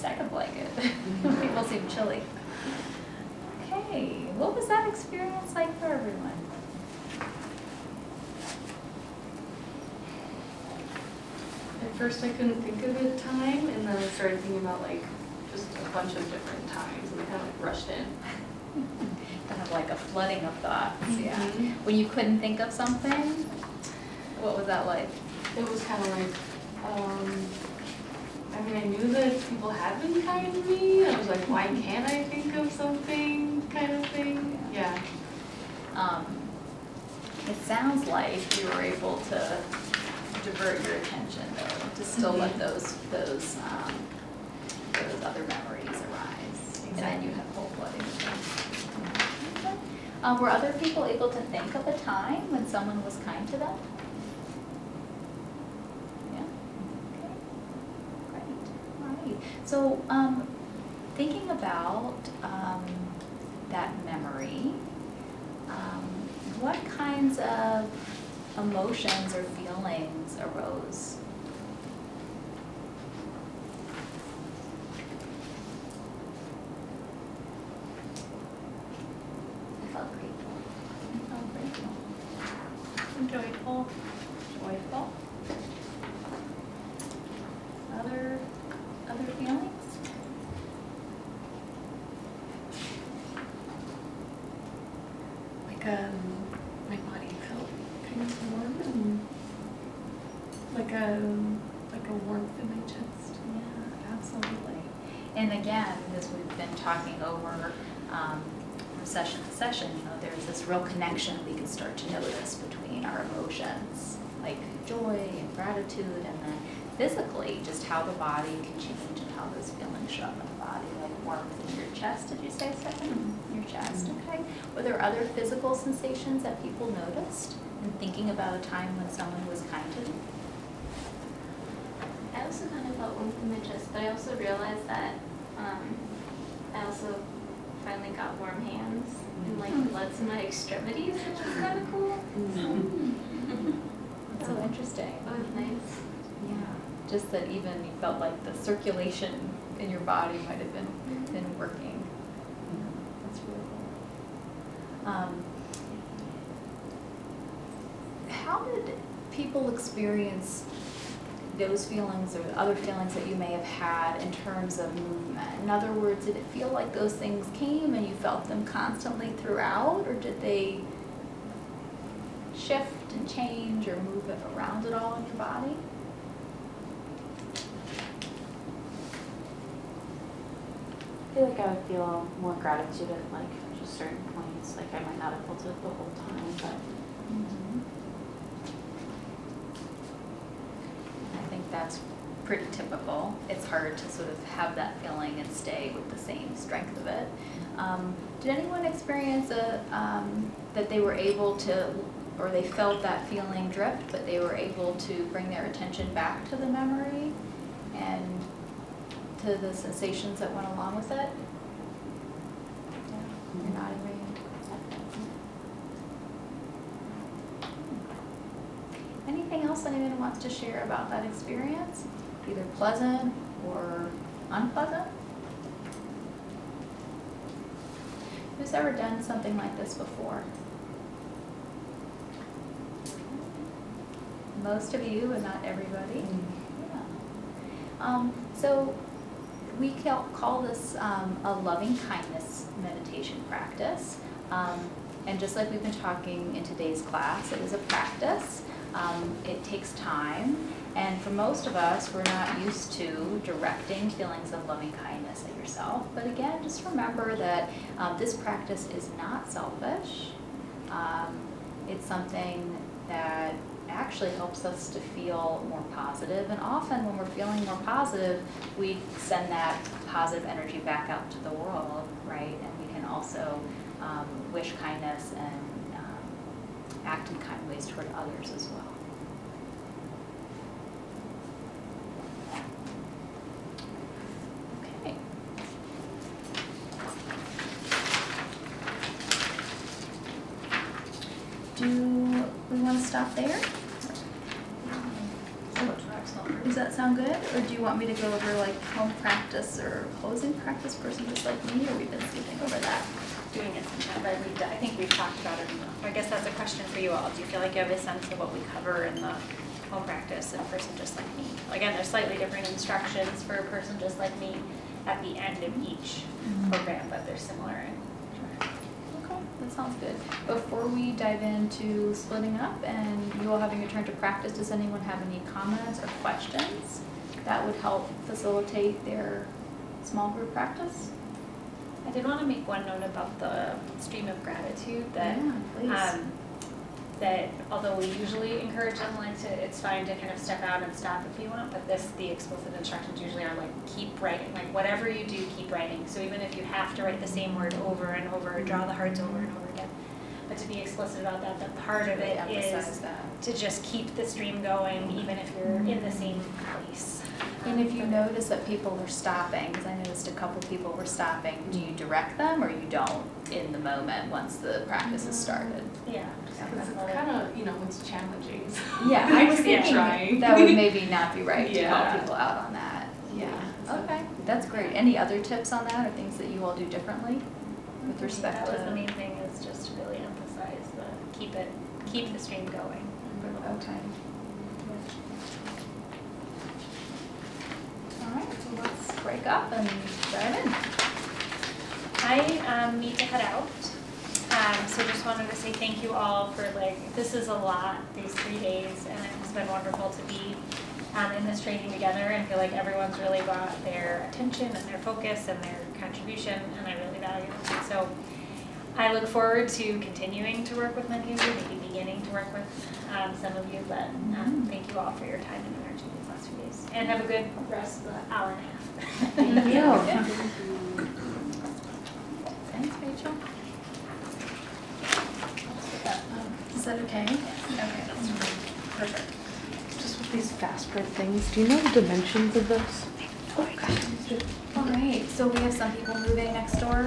second blanket. People seem chilly. Okay, what was that experience like for everyone? At first I couldn't think of a time, and then I started thinking about like just a bunch of different times, and I kind of like rushed in. Kind of like a flooding of thoughts, yeah. Mhm. When you couldn't think of something, what was that like? It was kind of like, I mean, I knew that people had been kind to me. I was like, why can't I think of something kind of thing? Yeah. It sounds like you were able to divert your attention though, to still let those other memories arise. And then you have whole flooding of them. Okay. Were other people able to think of a time when someone was kind to them? Yeah. Okay. Great. All right. So, thinking about that memory, what kinds of emotions or feelings arose? I felt grateful. I felt grateful. Joyful. Joyful. Other feelings? Like my body felt kind of warm and like a warmth in my chest. Yeah, absolutely. And again, as we've been talking over from session to session, there's this real connection we can start to notice between our emotions, like joy and gratitude, and then physically, just how the body can change and how those feelings show up in the body, like warmth in your chest, did you say, Stefan? Your chest, okay. Were there other physical sensations that people noticed in thinking about a time when someone was kind to them? I also kind of felt warmth in my chest, but I also realized that I also finally got warm hands and like blood to my extremities, which was kind of cool. That's so interesting. It was nice. Yeah, just that even you felt like the circulation in your body might have been working. That's really cool. How did people experience those feelings or other feelings that you may have had in terms of movement? In other words, did it feel like those things came and you felt them constantly throughout, or did they shift and change or move it around at all in your body? I feel like I would feel more gratitude at like just certain points. Like I might not have felt it the whole time, but I think that's pretty typical. It's hard to sort of have that feeling and stay with the same strength of it. Did anyone experience that they were able to, or they felt that feeling drift, but they were able to bring their attention back to the memory and to the sensations that went along with it? Yeah, you're nodding, right? Anything else anyone wants to share about that experience? Either pleasant or unpleasant? Who's ever done something like this before? Most of you, but not everybody. Yeah. So we call this a loving kindness meditation practice. And just like we've been talking in today's class, it is a practice. It takes time, and for most of us, we're not used to directing feelings of loving kindness at yourself. But again, just remember that this practice is not selfish. It's something that actually helps us to feel more positive, and often when we're feeling more positive, we send that positive energy back out to the world, right? And we can also wish kindness and act in kind ways toward others as well. Okay. Do we want to stop there? Is that sound good? Or do you want me to go over like home practice or closing practice person just like me, or we've been skipping over that? Doing it sometime, but I think we've talked about it enough. I guess that's a question for you all. Do you feel like you have a sense of what we cover in the home practice and person just like me? Again, there's slightly different instructions for a person just like me at the end of each program, but they're similar in Okay, that sounds good. Before we dive into splitting up and you all having your turn to practice, does anyone have any comments or questions that would help facilitate their small group practice? I did want to make one note about the stream of gratitude that Yeah, please. that although we usually encourage them like to, it's fine to kind of step out and stop if you want, but the explicit instructions usually are like keep writing, like whatever you do, keep writing. So even if you have to write the same word over and over, draw the hearts over and over again, but to be explicit about that, that part of it Emphasize is that. to just keep the stream going even if you're in the same place. And if you notice that people are stopping, because I noticed a couple people were stopping, do you direct them or you don't in the moment once the practice has started? Yeah. Because it's kind of, you know, it's challenging. So Yeah, I was keep thinking trying. that would maybe not be right to call Yeah. people out on that. Yeah, So- okay, that's great. Any other tips on that or things that you all do differently with respect That was the to? main thing, is just to really emphasize the keep the stream going. Okay. All right, so let's break up and dive in. I need to head out, so just wanted to say thank you all for this is a lot, these 3 days, and it's been wonderful to be in this training together and feel like everyone's really brought their attention and their focus and their contribution, and I really value it. So I look forward to continuing to work with many of you, maybe beginning to work with some of you, but thank you all for your time and energy these last few days. And have a good rest of the hour and a half. Thank you. Thanks, Rachel. Is that okay? Okay, that's perfect. Just with these fast print things, do you know the dimensions of those? All right, so we have some people moving next door.